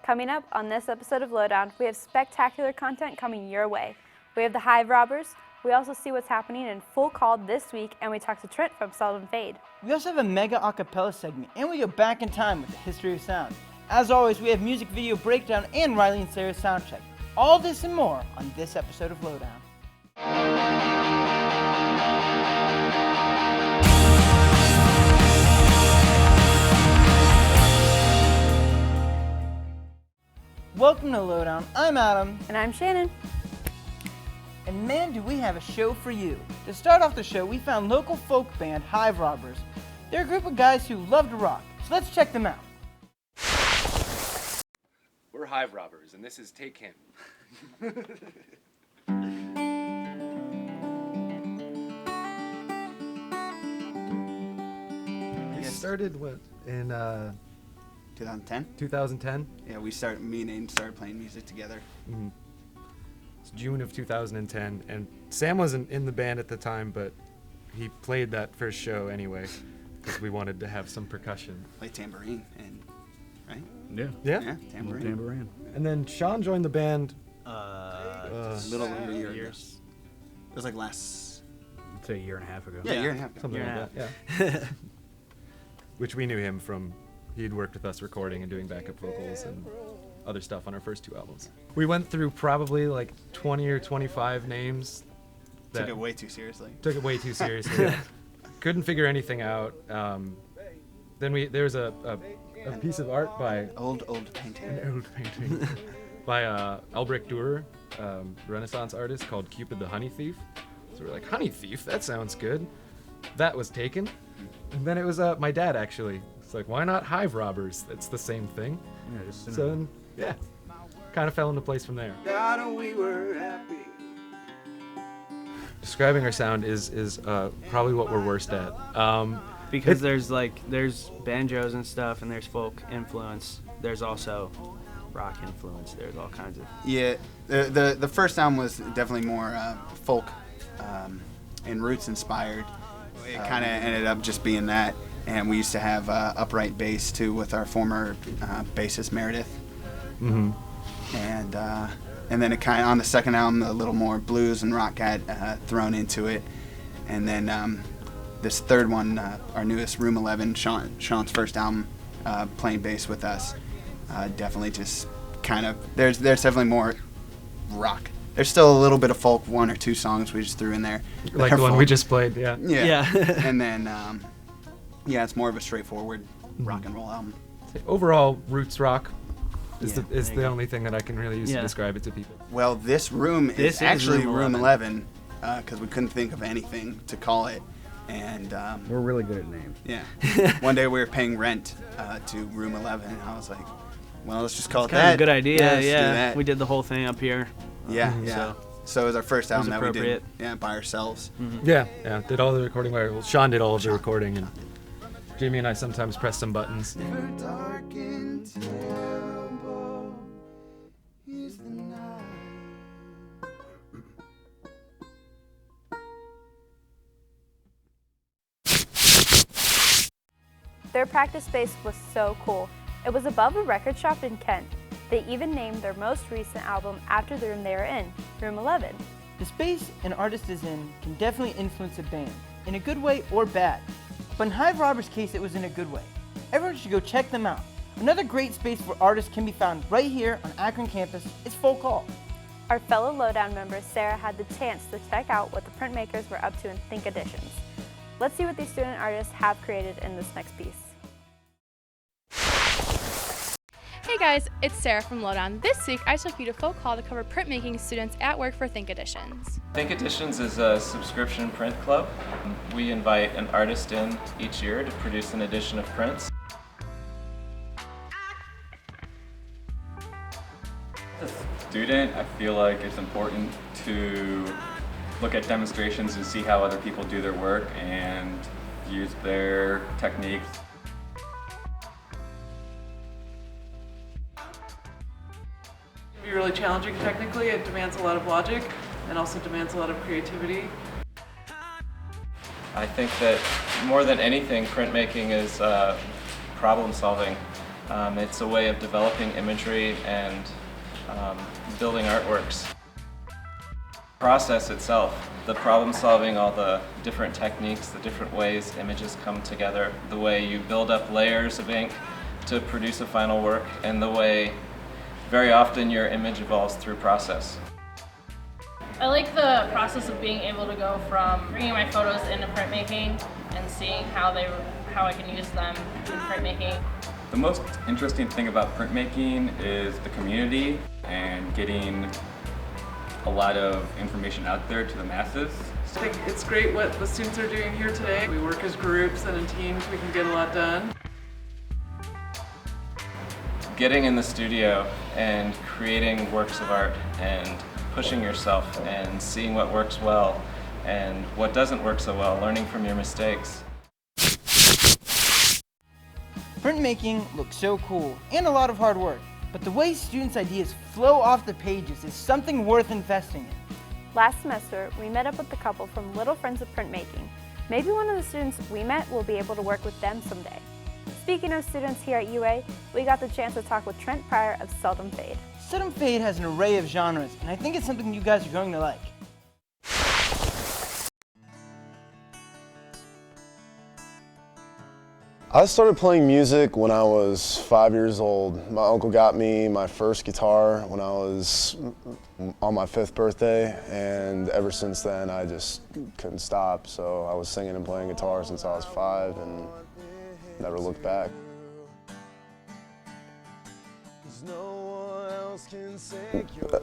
Coming up on this episode of Lowdown, we have spectacular content coming your way. We have the Hive Robbers. We also see what's happening in Full Call this week, and we talk to Trent from Seldom Fade. We also have a mega acapella segment, and we go back in time with the history of sound. As always, we have music video breakdown and Riley and Sarah's sound check. All this and more on this episode of Lowdown. Welcome to Lowdown. I'm Adam. And I'm Shannon. And man, do we have a show for you. To start off the show, we found local folk band Hive Robbers. They're a group of guys who love to rock, so let's check them out. We're Hive Robbers, and this is Take Him. We started in 2010? 2010. Yeah, me and Aiden started playing music together. Mm-hmm. It's June of 2010, and Sam wasn't in the band at the time, but he played that first show anyway, because we wanted to have some percussion. Play tambourine, right? Yeah. Yeah, tambourine. Tambourine. And then Sean joined the band. A little under a year ago. It was like last... I'd say a year and a half ago. Yeah, a year and a half ago. Something like that, yeah. Which we knew him from. He'd worked with us recording and doing backup vocals and other stuff on our first two albums. We went through probably like 20 or 25 names. Took it way too seriously. Yeah. Couldn't figure anything out. Then there was a piece of art by... Old painting. An old painting. by Albrecht Dürer, Renaissance artist, called Cupid the Honey Thief. So we're like, Honey Thief? That sounds good. That was taken. And then it was my dad, actually. It's like, why not Hive Robbers? It's the same thing. Yeah, just So, yeah, kind of fell into place from there. We were happy. Describing our sound is probably what we're worst at. Because there's banjos and stuff, and there's folk influence. There's also rock influence. There's all kinds of... Yeah, the first album was definitely more folk and roots inspired. It kind of ended up just being that. And we used to have upright bass too with our former bassist Meredith. Mm-hmm. And then it kind of on the second album, a little more blues and rock got thrown into it. And then this third one, our newest, Room 11, Sean's first album, playing bass with us, definitely just kind of there's definitely more rock. There's still a little bit of folk, one or two songs we just threw in there. Like the one we just played, yeah. Yeah. And then. Yeah, it's more of a straightforward rock and roll album. Overall, roots rock is Yeah, the only thing that I can really use to describe it to people. Well, this room This is is actually Room Room 11 because we couldn't think of anything to call it. And we're really good at names. yeah, one day we were paying rent to Room 11, and I was like, well, let's just call it Kind that. of a good idea, Yeah, let's do yeah. that. We did the whole thing up here. Yeah, yeah. So it was our first album that we did appropriate. by ourselves. Yeah, did all the recording. Well, Sean did all of the recording, and Jamie and I sometimes press some buttons. Their practice space was so cool. It was above a record shop in Kent. They even named their most recent album after the room they were in, Room 11. The space an artist is in can definitely influence a band, in a good way or bad. But in Hive Robbers' case, it was in a good way. Everyone should go check them out. Another great space where artists can be found right here on Akron campus is Full Call. Our fellow Lowdown member, Sarah, had the chance to check out what the printmakers were up to in Think Editions. Let's see what these student artists have created in this next piece. Hey guys, it's Sarah from Lowdown. This week I took you to Folk Hall to cover printmaking students at work for Think Editions. Think Editions is a subscription print club. We invite an artist in each year to produce an edition of prints. As a student, I feel like it's important to look at demonstrations and see how other people do their work and use their techniques. It can be really challenging technically. It demands a lot of logic and also demands a lot of creativity. I think that more than anything, printmaking is problem solving. It's a way of developing imagery and building artworks. Process itself, the problem solving, all the different techniques, the different ways images come together, the way you build up layers of ink to produce a final work, and the way very often your image evolves through process. I like the process of being able to go from bringing my photos into printmaking and seeing how I can use them in printmaking. The most interesting thing about printmaking is the community and getting a lot of information out there to the masses. I think it's great what the students are doing here today. We work as groups and in teams, we can get a lot done. Getting in the studio and creating works of art and pushing yourself and seeing what works well and what doesn't work so well, learning from your mistakes. Printmaking looks so cool and a lot of hard work, but the way students' ideas flow off the pages is something worth investing in. Last semester, we met up with a couple from Little Friends of Printmaking. Maybe one of the students we met will be able to work with them someday. Speaking of students here at UA, we got the chance to talk with Trent Pryor of Seldom Fade. Seldom Fade has an array of genres, and I think it's something you guys are going to like. I started playing music when I was 5 years old. My uncle got me my first guitar when I was on my 5th birthday, and ever since then I just couldn't stop. So I was singing and playing guitar since I was 5 and never looked back.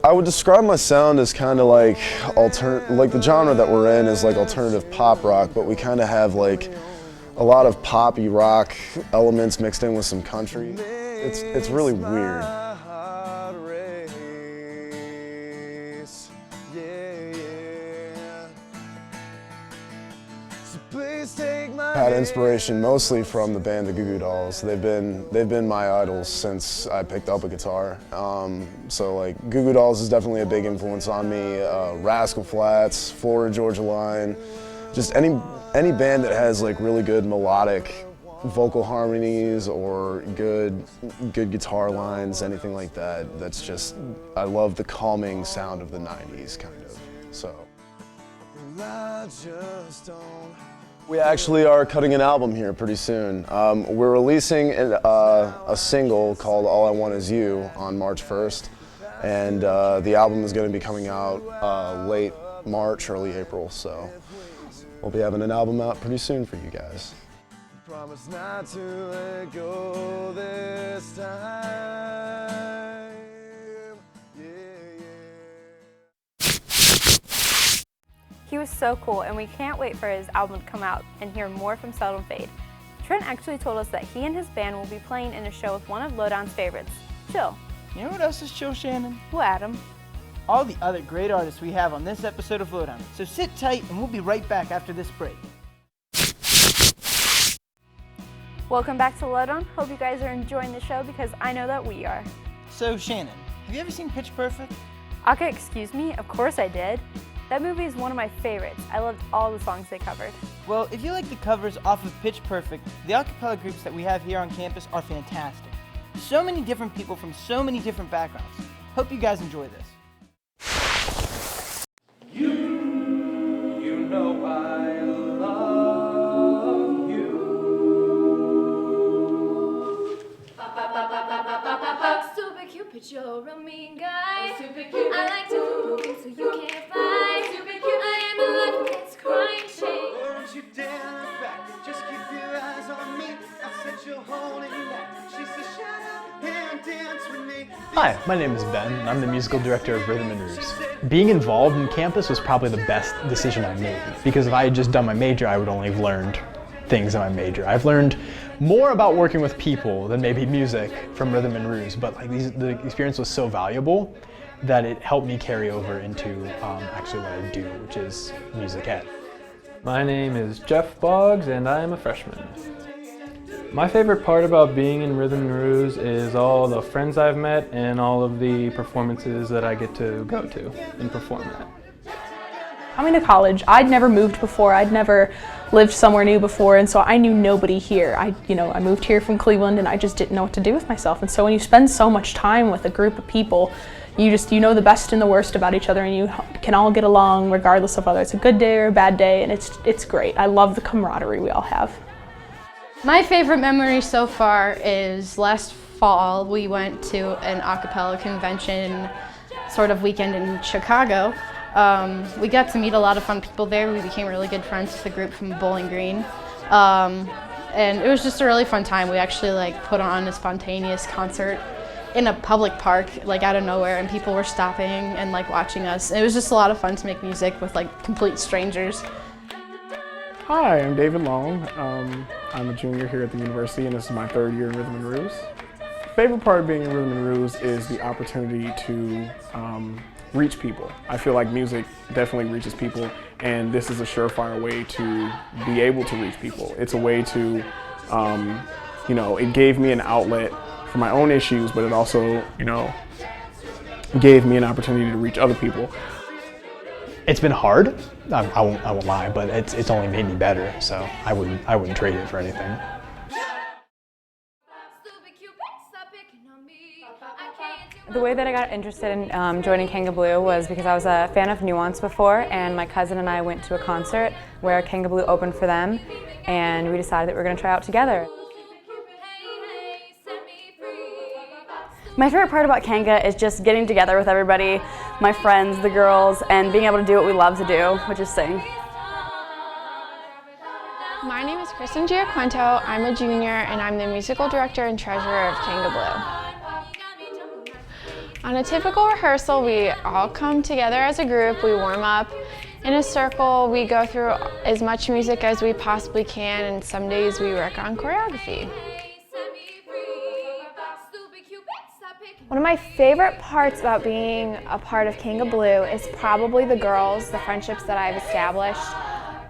I would describe my sound as kind of like the genre that we're in is like alternative pop rock, but we kind of have like a lot of poppy rock elements mixed in with some country. It's really weird. I had inspiration mostly from the band the Goo Goo Dolls. They've been my idols since I picked up a guitar. So like Goo Goo Dolls is definitely a big influence on me. Rascal Flatts, Florida Georgia Line, just any band that has like really good melodic vocal harmonies or good guitar lines, anything like that. That's just, I love the calming sound of the 90s kind of. So. We actually are cutting an album here pretty soon. We're releasing a single called All I Want Is You on March 1st, and the album is going to be coming out late March, early April, so we'll be having an album out pretty soon for you guys. Promise not to let go this time. He was so cool, and we can't wait for his album to come out and hear more from Seldom Fade. Trent actually told us that he and his band will be playing in a show with one of Lowdown's favorites, Chill. You know what else is chill, Shannon? What, Adam? All the other great artists we have on this episode of Lowdown. So sit tight and we'll be right back after this break. Welcome back to Lowdown. Hope you guys are enjoying the show because I know that we are. So Shannon, have you ever seen Pitch Perfect? Okay, excuse me? Of course I did. That movie is one of my favorites. I loved all the songs they covered. Well, if you like the covers off of Pitch Perfect, the a cappella groups that we have here on campus are fantastic. So many different people from so many different backgrounds. Hope you guys enjoy this. You know I love you. Super cute, you're a mean guy. Super cute. I like to poke so you can't fly. Super cute. I am a life that's crying shame. Don't you dare look back. Just keep your eyes on me. I said you're holding back. She said shut up and dance with me. Hi, my name is Ben, and I'm the musical director of Rhythm and Ruse. Being involved in campus was probably the best decision I made, because if I had just done my major, I would only have learned things in my major. I've learned more about working with people than maybe music from Rhythm and Ruse, but like the experience was so valuable that it helped me carry over into actually what I do, which is music ed. My name is Jeff Boggs, and I am a freshman. My favorite part about being in Rhythm and Ruse is all the friends I've met and all of the performances that I get to go to and perform at. Coming to college, I'd never moved before, I'd never lived somewhere new before, and so I knew nobody here. I moved here from Cleveland and I just didn't know what to do with myself. And so when you spend so much time with a group of people, you know the best and the worst about each other, and you can all get along regardless of whether it's a good day or a bad day, and it's great. I love the camaraderie we all have. My favorite memory so far is last fall we went to an a cappella convention sort of weekend in Chicago. We got to meet a lot of fun people there. We became really good friends with the group from Bowling Green. And it was just a really fun time. We actually put on a spontaneous concert in a public park, out of nowhere, and people were stopping and watching us. It was just a lot of fun to make music with complete strangers. Hi, I'm David Long. I'm a junior here at the university, and this is my 3rd year in Rhythm and Ruse. Favorite part of being in Rhythm and Ruse is the opportunity to reach people. I feel like music definitely reaches people, and this is a surefire way to be able to reach people. It's a way to, it gave me an outlet for my own issues, but it also, gave me an opportunity to reach other people. It's been hard. I won't lie, but it's only made me better. So I wouldn't trade it for anything. The way that I got interested in joining Kanga Blue was because I was a fan of Nuance before, and my cousin and I went to a concert where Kanga Blue opened for them, and we decided that we were going to try out together. My favorite part about Kanga is just getting together with everybody, my friends, the girls, and being able to do what we love to do, which is sing. My name is Kristen Giaquinto. I'm a junior, and I'm the musical director and treasurer of Kanga Blue. On a typical rehearsal, we all come together as a group, we warm up in a circle, we go through as much music as we possibly can, and some days we work on choreography. One of my favorite parts about being a part of Kanga Blue is probably the girls, the friendships that I've established.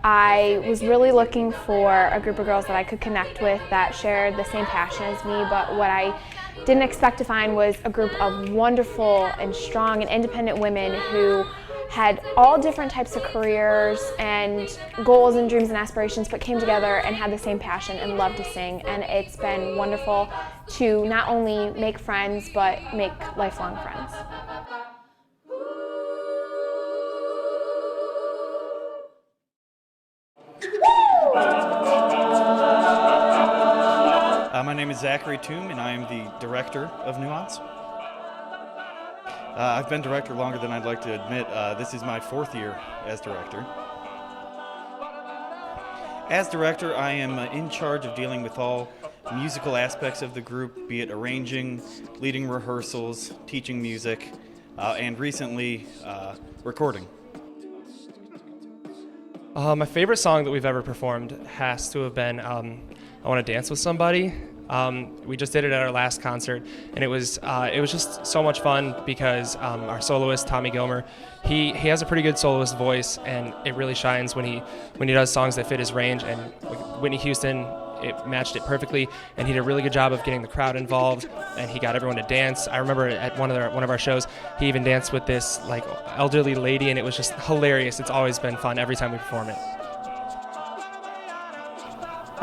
I was really looking for a group of girls that I could connect with that shared the same passion as me, but what I didn't expect to find was a group of wonderful and strong and independent women who had all different types of careers and goals and dreams and aspirations, but came together and had the same passion and loved to sing. And it's been wonderful to not only make friends, but make lifelong friends. My name is Zachary Toom, and I am the director of Nuance. I've been director longer than I'd like to admit. This is my 4th year as director. As director, I am in charge of dealing with all musical aspects of the group, be it arranging, leading rehearsals, teaching music, and recently recording. My favorite song that we've ever performed has to have been I Want to Dance with Somebody. We just did it at our last concert, and it was just so much fun because our soloist Tommy Gilmer, he has a pretty good soloist voice, and it really shines when he does songs that fit his range. And Whitney Houston, it matched it perfectly, and he did a really good job of getting the crowd involved, and he got everyone to dance. I remember at one of our shows, he even danced with this elderly lady, and it was just hilarious. It's always been fun every time we perform it.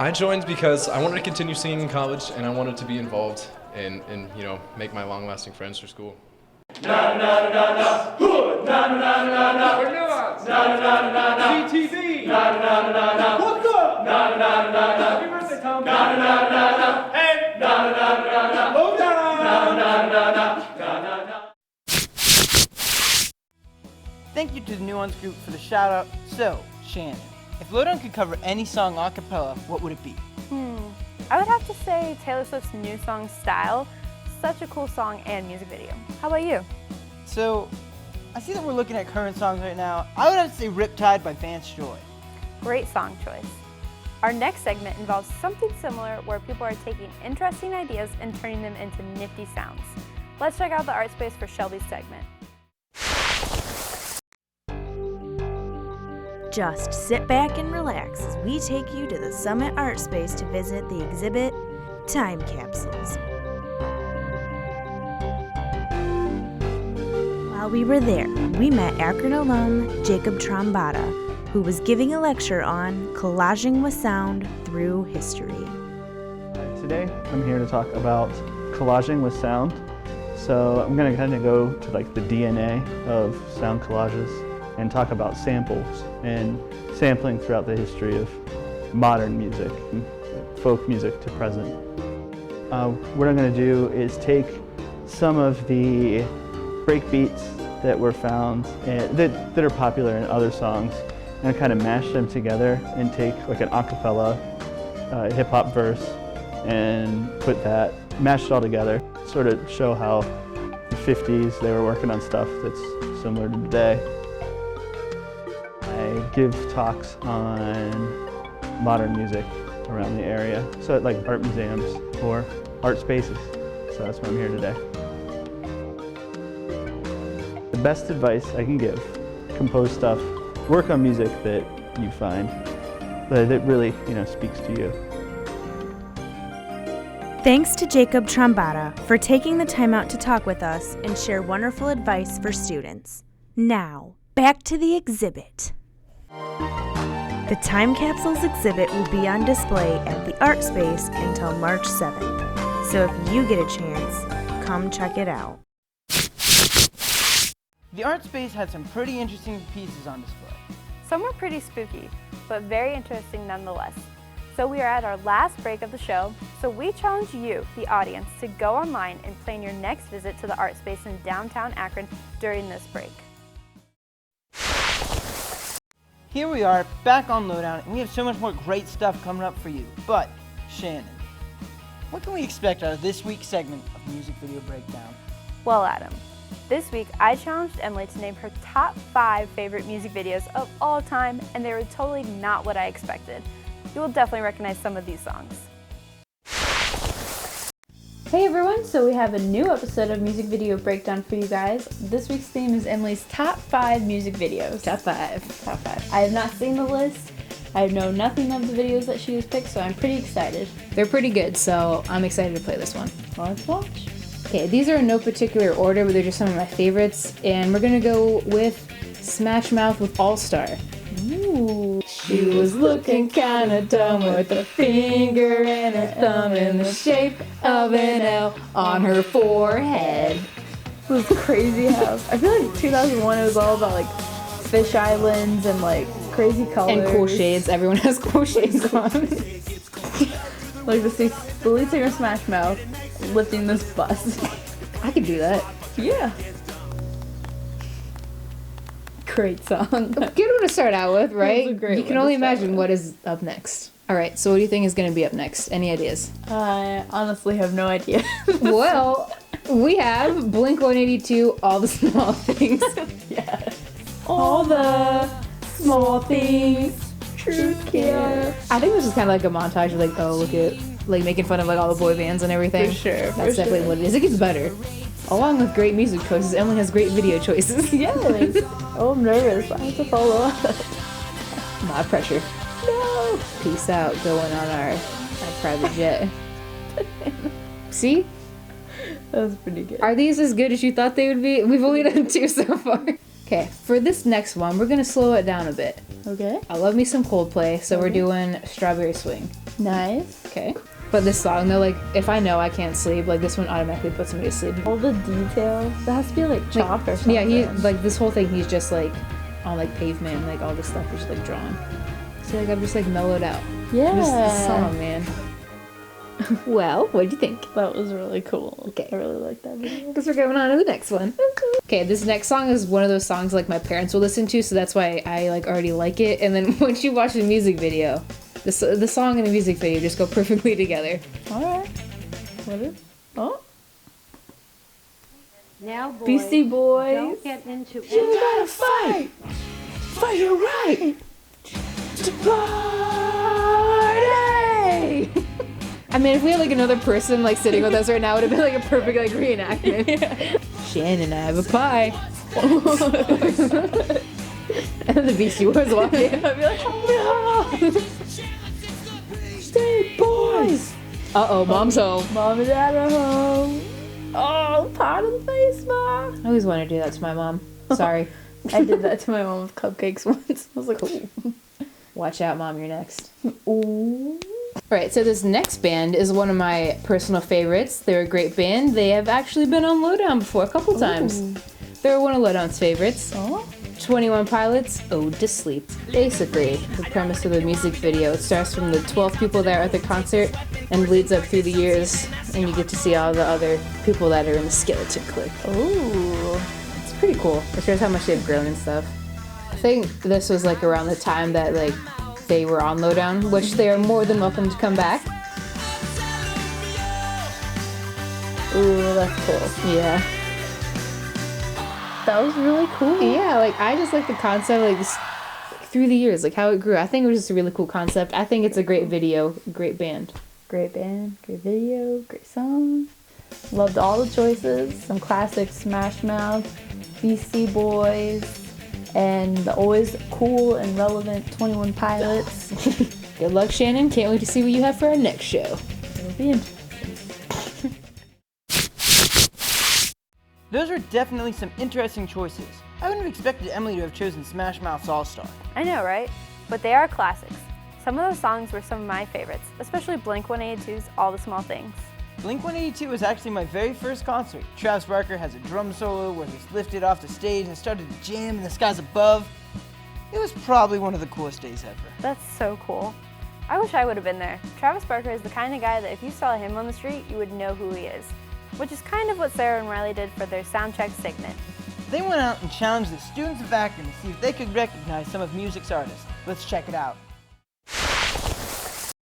I joined because I wanted to continue singing in college, and I wanted to be involved and make my long-lasting friends for school. Na na na na na, good. Na na na na na, we're Nuance. Na na na na na, CTV. Na na na na na, what's up? Na na na na na, happy birthday, Tom. Na na na na na, hey. Na na na na na, Lowdown. Na na na na na. Thank you to the Nuance group for the shout out. So, Shannon, if Lowdown could cover any song a cappella, what would it be? I would have to say Taylor Swift's new song, Style. Such a cool song and music video. How about you? So, I see that we're looking at current songs right now. I would have to say Riptide by Vance Joy. Great song choice. Our next segment involves something similar where people are taking interesting ideas and turning them into nifty sounds. Let's check out the art space for Shelby's segment. Just sit back and relax as we take you to the Summit Art Space to visit the exhibit Time Capsules. While While we were there, we met Akron alum Jacob Trombata, who was giving a lecture on collaging with sound through history. Today, I'm here to talk about collaging with sound. So I'm going to kind of go to like the DNA of sound collages and talk about samples and sampling throughout the history of modern music, folk music to present. What I'm going to do is take some of the break beats that were found that are popular in other songs and kind of mash them together and take like an a cappella hip hop verse and mash it all together, sort of show how the 50s they were working on stuff that's similar to today. I give talks on modern music around the area, so at like art museums or art spaces. So that's why I'm here today. The best advice I can give: compose stuff, work on music that you find that really, speaks to you. Thanks to Jacob Trombata for taking the time out to talk with us and share wonderful advice for students. Now, back to the exhibit. The Time Capsules exhibit will be on display at the Art Space until March 7th. So if you get a chance, come check it out. The art space had some pretty interesting pieces on display. Some were pretty spooky, but very interesting nonetheless. So we are at our last break of the show, so we challenge you, the audience, to go online and plan your next visit to the art space in downtown Akron during this break. Here we are, back on Lowdown, and we have so much more great stuff coming up for you. But, Shannon, what can we expect out of this week's segment of Music Video Breakdown? Well, Adam, this week I challenged Emily to name her top 5 favorite music videos of all time, and they were totally not what I expected. You will definitely recognize some of these songs. Hey everyone, so we have a new episode of Music Video Breakdown for you guys. This week's theme is Emily's top 5 music videos. Top 5. Top 5. I have not seen the list. I know nothing of the videos that she has picked, so I'm pretty excited. They're pretty good, so I'm excited to play this one. Let's watch. Okay, these are in no particular order, but they're just some of my favorites, and we're gonna go with Smash Mouth with All Star. Ooh. She was looking kinda dumb with a finger and her thumb in the shape of an L on her forehead. It was crazy how I feel like 2001 it was all about like fish islands and like crazy colors. And cool shades. Everyone has cool shades on. Like the lead singer Smash Mouth lifting this bus. I could do that. Yeah. Great song. Good one to start out with, right? You can only imagine what is up next. All right, so what do you think is going to be up next? Any ideas? I honestly have no idea. Well, we have Blink-182, All the Small Things. Yes. All the small things, true care. I think this is kind of like a montage of like, oh, look at, like making fun of like all the boy bands and everything. For sure. That's definitely what it is. It gets better. Along with great music choices, Emily has great video choices. Yes. Oh, I'm nervous. I have to follow up. Not pressure. No. Peace out going on our private jet. See? That was pretty good. Are these as good as you thought they would be? We've only done 2 so far. Okay, for this next one, we're going to slow it down a bit. Okay. I love me some Coldplay, so we're doing Strawberry Swing. Nice. Okay. But this song, though, like, if I know I can't sleep, like, this one automatically puts somebody to sleep. All the details. That has to be, like, chalk or something. Yeah, like, this whole thing, he's just, like, on, like, pavement, and, like, all this stuff is, like, drawn. So, like, I'm just, like, mellowed out. Yeah. This song, man. Well, what did you think? That was really cool. Okay. I really like that video. Because we're going on to the next one. Okay, this next song is one of those songs, like, my parents will listen to, so that's why I, like, already like it. And then once you watch the music video, the song and the music video just go perfectly together. Alright. What is? Oh. Now, boys, Beastie Boys. Don't get into it. You gotta fight for your right to party. I mean, if we had like another person like sitting with us right now, it would have been like a perfect like reenactment. Yeah. Shannon, I have a pie. And then the Beastie Boys walking. I'd be like, oh no! State boys! Uh-oh, mom's home. Mom and dad are home. Oh, part of the face, Ma. I always wanted to do that to my mom. Sorry. I did that to my mom with cupcakes once. I was like, oh. Watch out, Mom, you're next. Ooh. Alright, so this next band is one of my personal favorites. They're a great band. They have actually been on Lowdown before a couple times. They're one of Lowdown's favorites. 21 Pilots, Ode to Sleep. Basically, the premise of the music video, it starts from the 12 people that are at the concert and leads up through the years, and you get to see all the other people that are in the skeleton clique. Ooh. It's pretty cool. It shows how much they've grown and stuff. I think this was like around the time that like they were on Lowdown, which they are more than welcome to come back. Ooh, that's cool. Yeah. That was really cool. Yeah, like I just like the concept, like just through the years, like how it grew. I think it was just a really cool concept. I think it's a great video, great band. Great band, great video, great song. Loved all the choices. Some classic Smash Mouth, Beastie Boys, and the always cool and relevant 21 Pilots. Good luck, Shannon. Can't wait to see what you have for our next show. It'll be interesting. Those are definitely some interesting choices. I wouldn't have expected Emily to have chosen Smash Mouth's All-Star. I know, right? But they are classics. Some of those songs were some of my favorites, especially Blink-182's All the Small Things. Blink-182 was actually my very first concert. Travis Barker has a drum solo where he's lifted off the stage and started to jam in the skies above. It was probably one of the coolest days ever. That's so cool. I wish I would have been there. Travis Barker is the kind of guy that if you saw him on the street, you would know who he is. Which is kind of what Sarah and Riley did for their soundcheck segment. They went out and challenged the students of Akron to see if they could recognize some of music's artists. Let's check it out.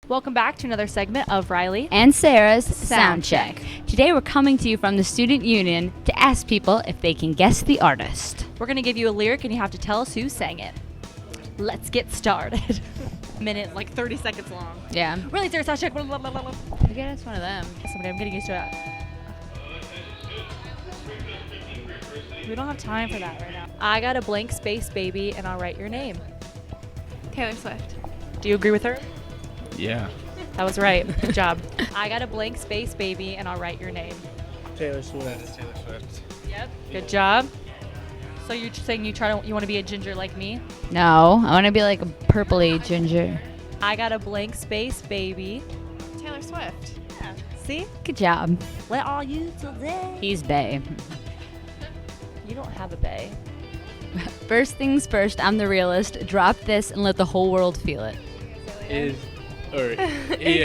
Welcome back to another segment of Riley and Sarah's Soundcheck. Today we're coming to you from the Student Union to ask people if they can guess the artist. We're going to give you a lyric and you have to tell us who sang it. Let's get started. Minute, like 30 seconds long. Yeah. Really, Sarah's Soundcheck. Blah, blah, blah, blah, blah. I guess it's one of them. Somebody, I'm getting used to that. We don't have time for that right now. I got a blank space, baby, and I'll write your name. Taylor Swift. Do you agree with her? Yeah. That was right. Good job. I got a blank space, baby, and I'll write your name. Taylor Swift. That is Taylor Swift. Yep. Good job. So you're saying you want to be a ginger like me? No, I want to be like a purpley ginger. I got a blank space, baby. Taylor Swift. Yeah. See? Good job. Let all you today. He's bae. You don't have a bae. First things first, I'm the realist. Drop this and let the whole world feel it.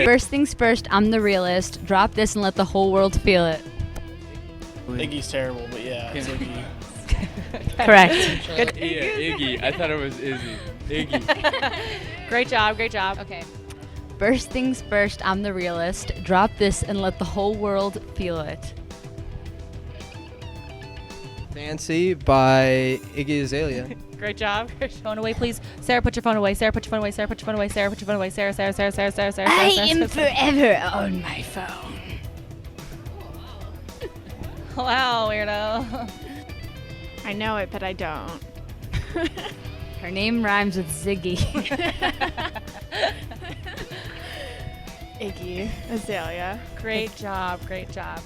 First things first, I'm the realist. Drop this and let the whole world feel it. Iggy's terrible, but yeah, it's Iggy. Correct. Yeah, Iggy. I thought it was Izzy. Iggy. Great job, great job. Okay. First things first, I'm the realist. Drop this and let the whole world feel it. Fancy by Iggy Azalea. Great job. Phone away, please. Sarah, put your phone away. Sarah, put your phone away. Sarah, put your phone away. Sarah, put your phone away. Sarah, Sarah, Sarah, Sarah, Sarah, Sarah. I am forever on my phone. Wow, weirdo. I know it, but I don't. Her name rhymes with Ziggy. Iggy Azalea. Great job, great job.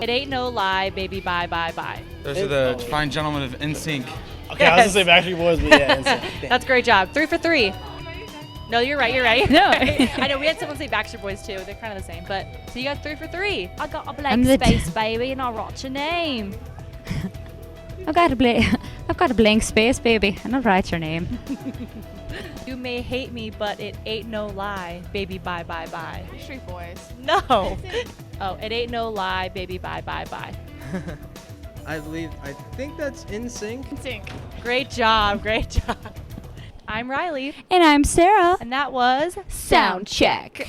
It ain't no lie, baby, bye, bye, bye. Those are the fine gentlemen of NSYNC. Okay, I was gonna say Backstreet Boys, but yeah, NSYNC. That's great job. 3 for 3. No, you're right, you're right. No. I know, we had someone say Backstreet Boys too. They're kind of the same, but so you got 3 for 3. I got a blank space, baby, and I'll write your name. I've got a blank space, baby, and I'll write your name. You may hate me, but it ain't no lie, baby, bye, bye, bye. Backstreet Boys. No. Oh, it ain't no lie, baby, bye, bye, bye. I think that's NSYNC. NSYNC. Great job, great job. I'm Riley. And I'm Sarah. And that was Soundcheck.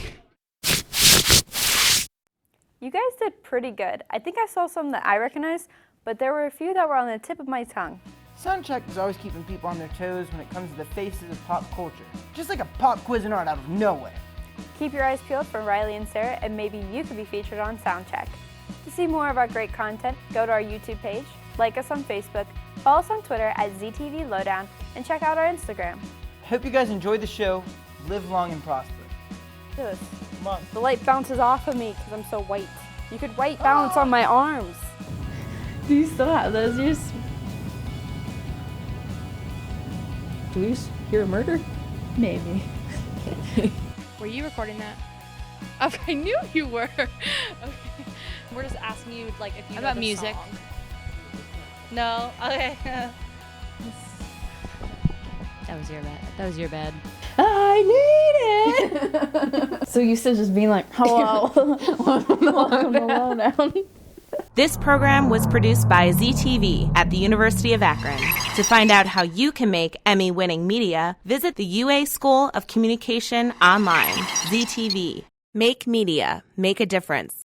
You guys did pretty good. I think I saw some that I recognized, but there were a few that were on the tip of my tongue. Soundcheck is always keeping people on their toes when it comes to the faces of pop culture. Just like a pop quiz and art out of nowhere. Keep your eyes peeled for Riley and Sarah, and maybe you could be featured on Soundcheck. To see more of our great content, go to our YouTube page, like us on Facebook, follow us on Twitter at ZTV Lowdown, and check out our Instagram. Hope you guys enjoyed the show. Live long and prosper. Look at this. The light bounces off of me because I'm so white. You could white balance on my arms. Do you still have those? Do we hear a murder? Maybe. Were you recording that? I knew you were. Okay. We're just asking you like if you know about the music? song. No. Okay. That was your bad. That was your bad. I need it! So you said just being like, hello, welcome to Lowdown. This program was produced by ZTV at the University of Akron. To find out how you can make Emmy-winning media, visit the UA School of Communication online. ZTV. Make media. Make a difference.